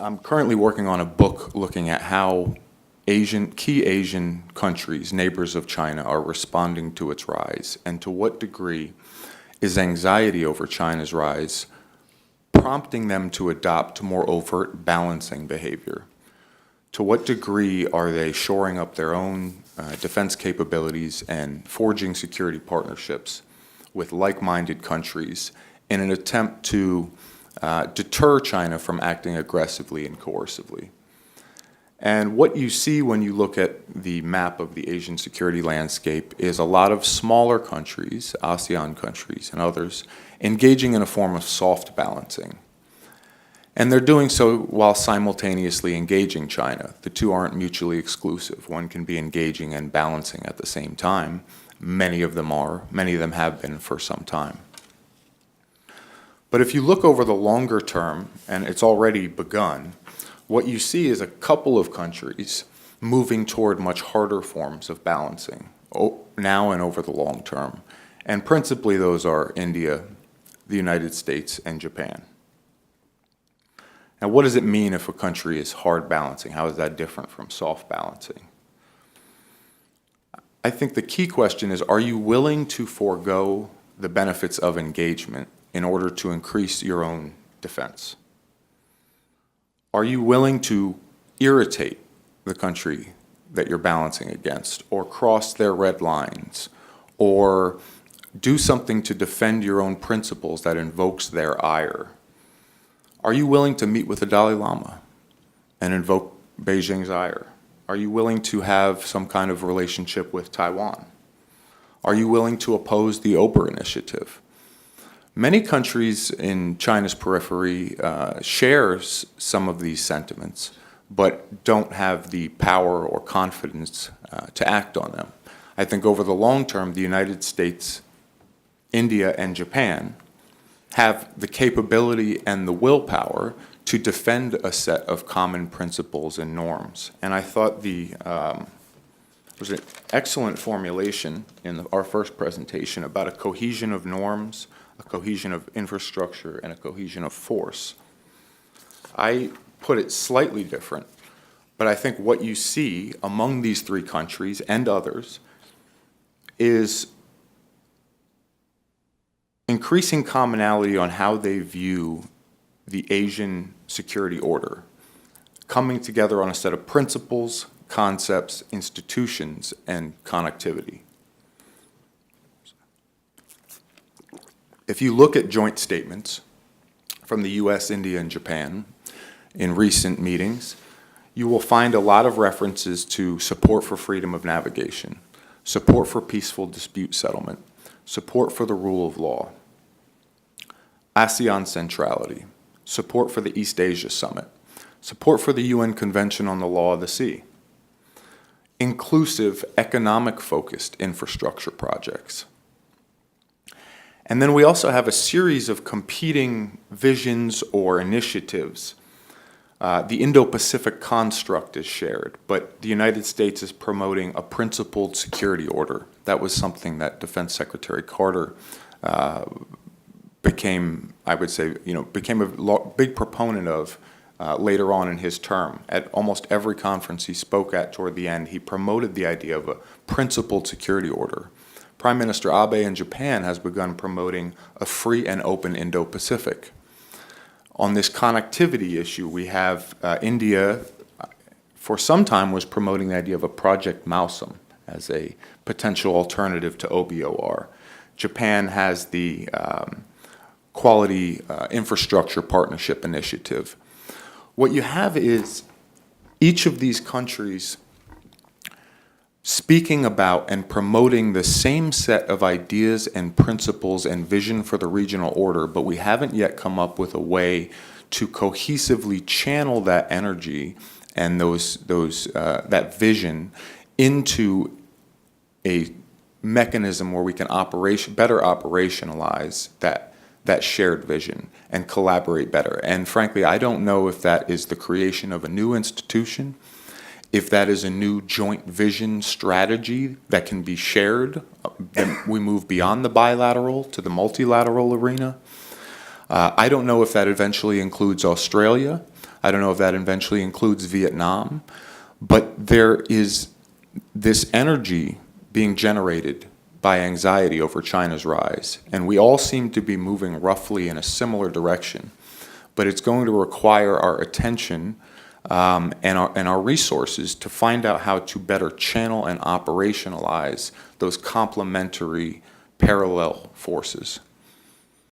I'm currently working on a book looking at how key Asian countries, neighbors of China, are responding to its rise, and to what degree is anxiety over China's rise prompting them to adopt more overt balancing behavior? To what degree are they shoring up their own defense capabilities and forging security partnerships with like-minded countries in an attempt to deter China from acting aggressively and coercively? And what you see when you look at the map of the Asian security landscape is a lot of smaller countries, ASEAN countries and others, engaging in a form of soft balancing. And they're doing so while simultaneously engaging China. The two aren't mutually exclusive. One can be engaging and balancing at the same time. Many of them are. Many of them have been for some time. But if you look over the longer term, and it's already begun, what you see is a couple of countries moving toward much harder forms of balancing, now and over the long term. And principally those are India, the United States, and Japan. Now, what does it mean if a country is hard balancing? How is that different from soft balancing? I think the key question is, are you willing to forego the benefits of engagement in order to increase your own defense? Are you willing to irritate the country that you're balancing against, or cross their red lines, or do something to defend your own principles that invokes their ire? Are you willing to meet with the Dalai Lama and invoke Beijing's ire? Are you willing to have some kind of relationship with Taiwan? Are you willing to oppose the Oprah Initiative? Many countries in China's periphery share some of these sentiments, but don't have the power or confidence to act on them. I think over the long term, the United States, India, and Japan have the capability and the willpower to defend a set of common principles and norms. And I thought there was an excellent formulation in our first presentation about a cohesion of norms, a cohesion of infrastructure, and a cohesion of force. I put it slightly different, but I think what you see among these three countries and others is increasing commonality on how they view the Asian security order, coming together on a set of principles, concepts, institutions, and connectivity. If you look at joint statements from the US, India, and Japan in recent meetings, you will find a lot of references to support for freedom of navigation, support for peaceful dispute settlement, support for the rule of law, ASEAN centrality, support for the East Asia Summit, support for the UN Convention on the Law of the Sea, inclusive, economic-focused infrastructure projects. And then we also have a series of competing visions or initiatives. The Indo-Pacific construct is shared, but the United States is promoting a principled security order. That was something that Defense Secretary Carter became a big proponent of later on in his term. At almost every conference he spoke at toward the end, he promoted the idea of a principled security order. Prime Minister Abe in Japan has begun promoting a free and open Indo-Pacific. On this connectivity issue, we have India, for some time, was promoting the idea of a Project Mausam as a potential alternative to OBOR. Japan has the Quality Infrastructure Partnership Initiative. What you have is each of these countries speaking about and promoting the same set of ideas and principles and vision for the regional order, but we haven't yet come up with a way to cohesively channel that energy and that vision into a mechanism where we can better operationalize that shared vision and collaborate better. And frankly, I don't know if that is the creation of a new institution, if that is a new joint vision strategy that can be shared. Then we move beyond the bilateral to the multilateral arena. I don't know if that eventually includes Australia. I don't know if that eventually includes Vietnam. But there is this energy being generated by anxiety over China's rise, and we all seem to be moving roughly in a similar direction. But it's going to require our attention and our resources to find out how to better channel and operationalize those complementary parallel forces.